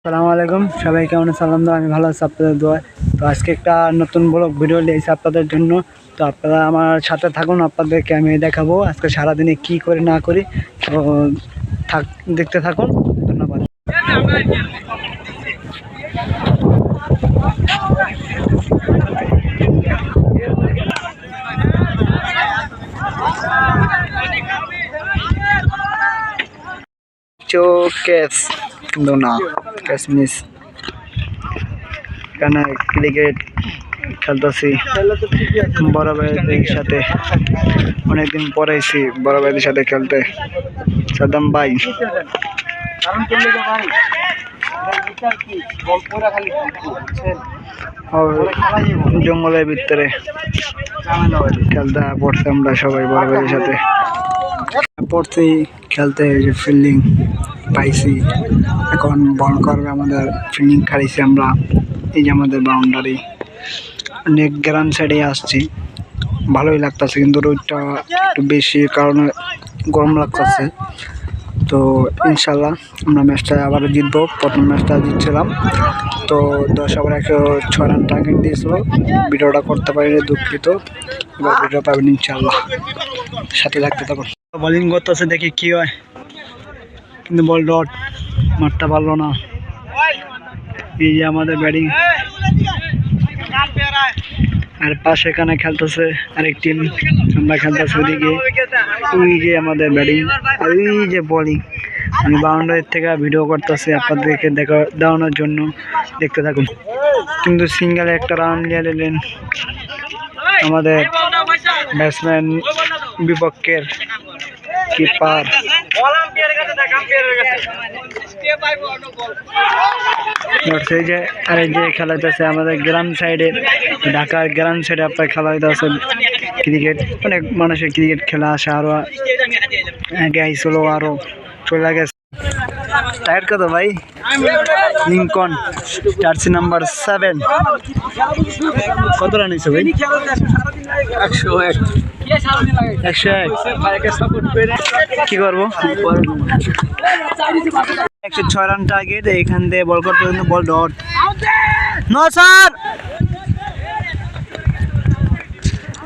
আসসালামু আলাইকুম, সবাই কেমন আছেন? আলহামদুলিল্লাহ আমি ভালো আছি আপনাদের দোয়ায়। তো আজকে একটা নতুন ব্লগ ভিডিও নিয়েছি আপনাদের জন্য। তো আপনারা আমার সাথে থাকুন, আপনাদেরকে আমি দেখাবো আজকে সারাদিনে কি করি না করি। তো দেখতে থাকুন, ধন্যবাদ। ক্যাচ কিন্তু না, ক্যাচ মিস। এখানে ক্রিকেট খেলতেছি বড় ভাইদের সাথে, অনেকদিন পরে এসেছি বড় ভাইদের সাথে খেলতে। সাদ্দাম ভাই জঙ্গলের ভিতরে খেলতে পড়ছি আমরা সবাই বড় ভাইদের সাথে পড়ছি খেলতে। ফিল্ডিং পাইছি, এখন বল করবে আমাদের। ফিল্ডিং খাইছি আমরা, এই যে আমাদের বাউন্ডারি। অনেক গ্রাউন্ড সাইডে আসছি, ভালোই লাগতেছে, কিন্তু রোদটা একটু বেশি কারণে গরম লাগতেছে। তো ইনশাল্লাহ আমরা ম্যাচটা আবার জিতবো। প্রথম ম্যাচটা জিতছিলাম, তো 10 ওভারে 106 রান টার্গেট দিয়েছিল। ভিডিওটা করতে পারিনি, দুঃখিত। এবার ভিডিও পাবেন ইনশাল্লাহ, সাথে লাগতে থাকুন। বোলিং করতেছে, দেখি কি হয়, কিন্তু বল ডট মারতে পারলো না। এই যে আমাদের ব্যাটিং, আর পাশে এখানে খেলতেছে আরেক টিম, আমরা খেলতেছি ওদিকে। ওই যে আমাদের ব্যাটিং, আর ওই যে বোলিং। আমি বাউন্ডারির থেকে ভিডিও করতেছি আপনাদেরকে দেখানোর জন্য, দেখতে থাকুন। কিন্তু সিঙ্গেলে একটা রান নিয়ে নিলেন আমাদের ব্যাটসম্যান, বিপক্ষের কিপার। সেই যে আরেক যে খেলা হইতেছে আমাদের গ্রাম সাইডে, ঢাকার গ্রাম সাইডে আপনার খেলা হইতেছে ক্রিকেট। অনেক মানুষের ক্রিকেট খেলা আসে, আরো আগে আইসলো, আরো চলে গেছে। টায়ার কত ভাই? Lincoln jersey number 7। কত রান হয়েছে ভাই? 101। কি করবো? 106 রান টার্গেট। এখান থেকে বল করতে ball dot. No sir,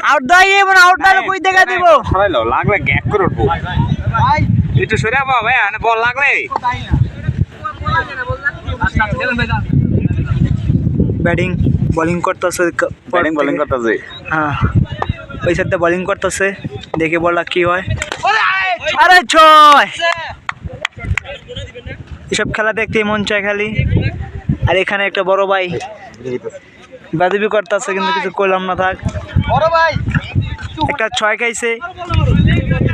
out দাই, মানে আউট দাইলে কই দেখা দিব? সবাইলো লাগলে গ্যাক করে উঠবো ভাই, একটু সরে আবা ভাই, আনে বল লাগলে। ব্যাটিং বোলিং করতেছে, হ্যাঁ ওই সাইডে বোলিং করতেছে, দেখে বললা কি হয়। আরে 6! এসব খেলা দেখতে মন চায় খালি। আর এখানে একটা বড় ভাই বাদিবি করতেছে, কিন্তু কিছু করলাম না। থাক, বড় ভাই একটা 6 খাইছে,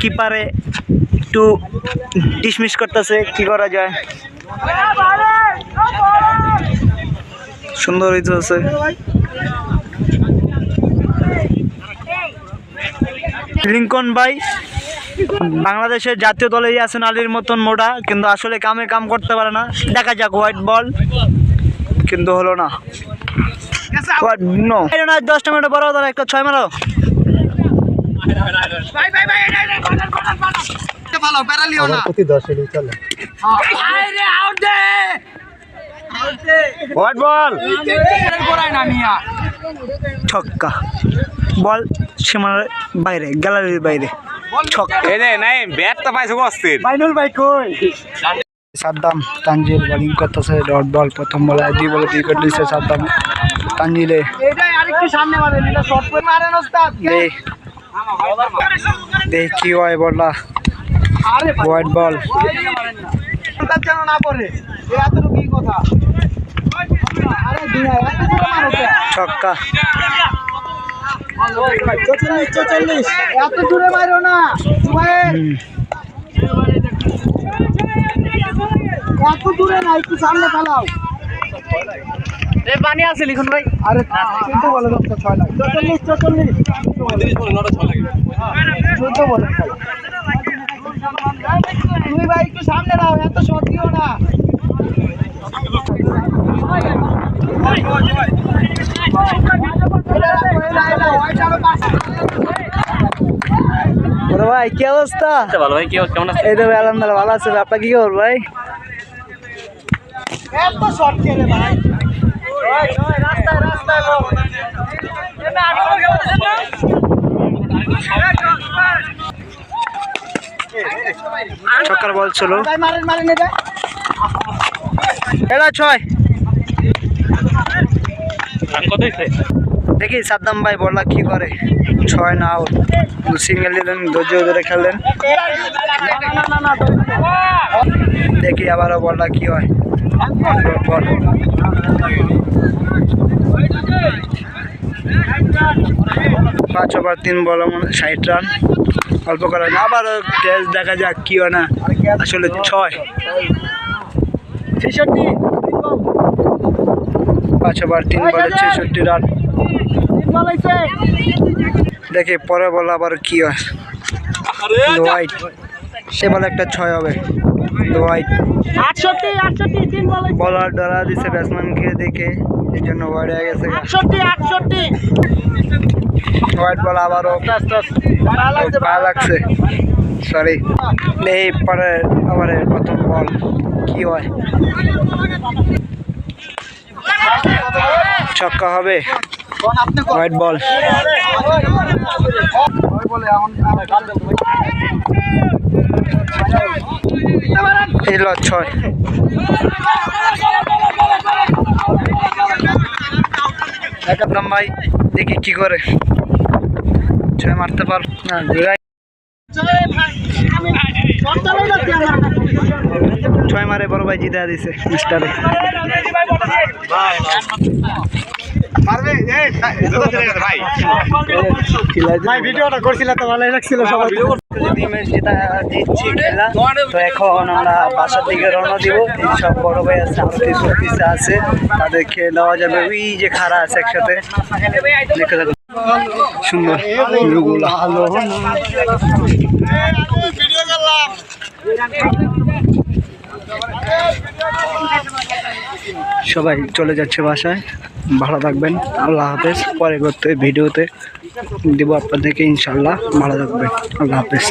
কিপারে একটু ডিসমিস করতেছে, কি করা যায়। সুন্দর হইতেছে। লিঙ্কন ভাই বাংলাদেশের জাতীয় দলে আছেন আলীর মতন মোটা, কিন্তু আসলে কামে কাম করতে পারে না। দেখা যাক, হোয়াইট বল কিন্তু হলো না। 10টা মিনিট বড় ধরো, একটা 6 মারো। ছক্কা, বল সীমার বাইরে, গ্যালারির বাইরে। সাদ্দাম তানজিল বোলিং করতেছে, ডট বল। প্রথম বলে 2 বলে 2 উইকেট নিচ্ছে সাদ্দাম তানজিলে। দেখ কি হয় বলটা, হোয়াইট বল। ছক্কা, এত দূরে মারো না, এত দূরে না, একটু সামনে খেলাও। পানি আছে লিখুন ভাই। আরে কিন্তু বলে 6 লাখ 44 বলে তুমি ভাই একটু সামনে নাও, এত শর্ট দিও না। ভাই কি অবস্থা? ভালো ভাই, কেমন আছে? এই তো ভাই আলহামদুলিল্লাহ ভালো আছে। আপনার কি খবর ভাই? ছক্কার বল ছিল এটা 6 দেখি সাদ্দাম ভাই বললা কি করে 6 না আউট সিঙ্গেল দিলেন ধৈর্য ধরে খেললেন দেখি আবারও বললা কি হয় বল 5 ওভার 3 বল 60 রান অল্প করে না আবার টেস্ট দেখা যাক কি হয় না আসলে 6 5 ওভার 3 বলে 66 রান দেখি পরে বল আবার কি হয় হোয়াইট সে বলে একটা 6 হবে হোয়াইট 68 বলার ডরা দিছে ব্যাটসম্যানকে দেখে এই জন্য হোয়াইট হয়ে গেছে 68 হোয়াইট বল আবারও পা লাগছে সরি এই পরে আবার প্রথম বল কি হয় ছক্কা হবে হোয়াইট বল এলো 6 একদম ভাই দেখি কি করে 6 মারতে পার না ঘুরাই 6 মারে বড় ভাই জিতা দিছে মিস্টারে ভাই ভিডিওটা করছিলাম তো ভালোই লাগছিল সবাই জিতছি খেলা তো এখন আমরা বাসার দিকে রওনা দিব সব বড় ভাই আছে আছে তাদেরকে দেওয়া যাবে ওই যে খাড়া আছে একসাথে দেখে থাকুন সুন্দর সবাই চলে যাচ্ছে বাসায় ভালো থাকবেন আল্লাহ হাফেজ পরে করতে ভিডিওতে দিব আপনাদেরকে ইনশাল্লাহ ভালো থাকবেন আল্লাহ হাফেজ